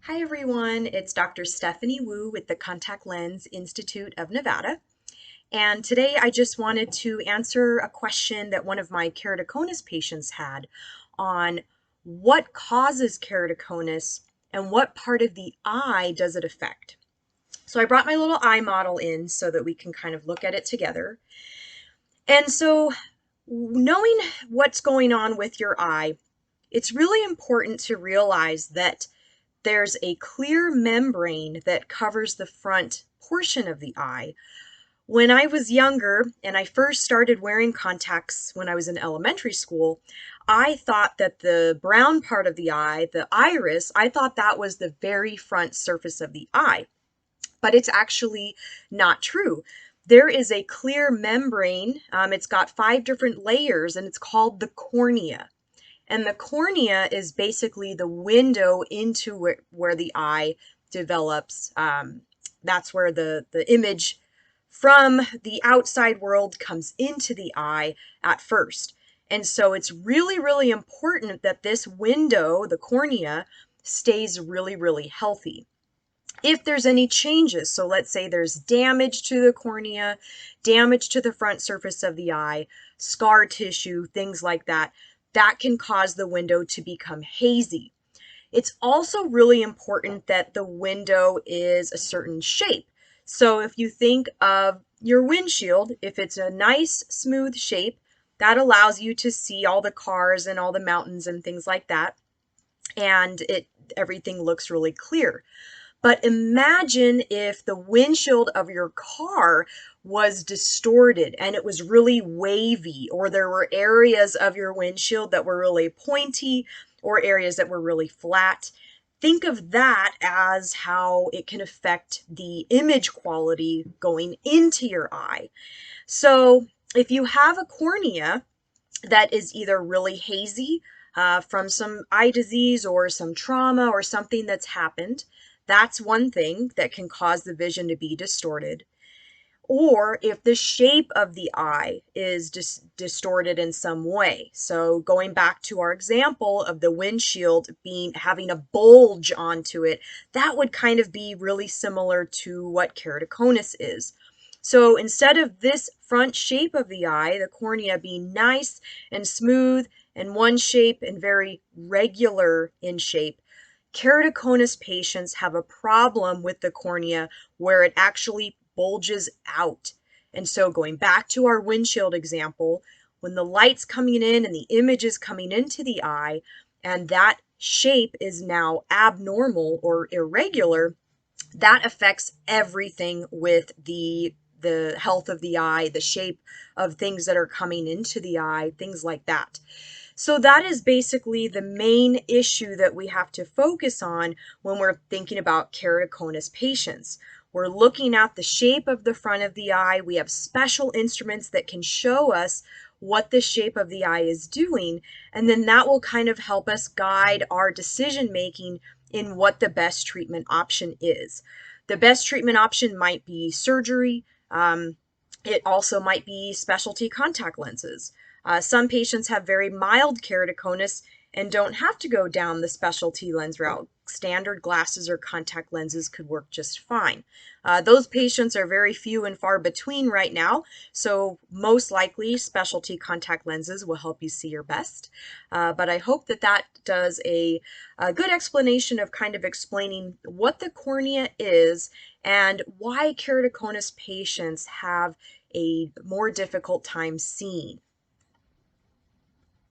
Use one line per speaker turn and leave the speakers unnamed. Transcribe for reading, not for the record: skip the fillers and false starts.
Hi everyone, it's Dr. Stephanie Wu with the Contact Lens Institute of Nevada. And today I just wanted to answer a question that one of my keratoconus patients had on what causes keratoconus and what part of the eye does it affect. So I brought my little eye model in so that we can kind of look at it together. And so knowing what's going on with your eye, it's really important to realize that there's a clear membrane that covers the front portion of the eye. When I was younger and I first started wearing contacts when I was in elementary school, I thought that the brown part of the eye, the iris, I thought that was the very front surface of the eye. But it's actually not true. There is a clear membrane. It's got 5 different layers and it's called the cornea. And the cornea is basically the window into where the eye develops. That's where the image from the outside world comes into the eye at first. And so it's really, really important that this window, the cornea, stays really, really healthy. If there's any changes, so let's say there's damage to the cornea, damage to the front surface of the eye, scar tissue, things like that, that can cause the window to become hazy. It's also really important that the window is a certain shape. So if you think of your windshield, if it's a nice smooth shape, that allows you to see all the cars and all the mountains and things like that, and everything looks really clear. But imagine if the windshield of your car was distorted and it was really wavy, or there were areas of your windshield that were really pointy or areas that were really flat. Think of that as how it can affect the image quality going into your eye. So if you have a cornea that is either really hazy from some eye disease or some trauma or something that's happened, that's one thing that can cause the vision to be distorted. Or if the shape of the eye is distorted in some way. So going back to our example of the windshield having a bulge onto it, that would kind of be really similar to what keratoconus is. So instead of this front shape of the eye, the cornea being nice and smooth and one shape and very regular in shape, keratoconus patients have a problem with the cornea where it actually bulges out. And so going back to our windshield example, when the light's coming in and the image is coming into the eye, and that shape is now abnormal or irregular, that affects everything with the health of the eye, the shape of things that are coming into the eye, things like that. So that is basically the main issue that we have to focus on when we're thinking about keratoconus patients. We're looking at the shape of the front of the eye. We have special instruments that can show us what the shape of the eye is doing, and then that will kind of help us guide our decision making in what the best treatment option is. The best treatment option might be surgery. It also might be specialty contact lenses. Some patients have very mild keratoconus and don't have to go down the specialty lens route. Standard glasses or contact lenses could work just fine. Those patients are very few and far between right now, so most likely specialty contact lenses will help you see your best. But I hope that that does a good explanation of kind of explaining what the cornea is and why keratoconus patients have a more difficult time seeing.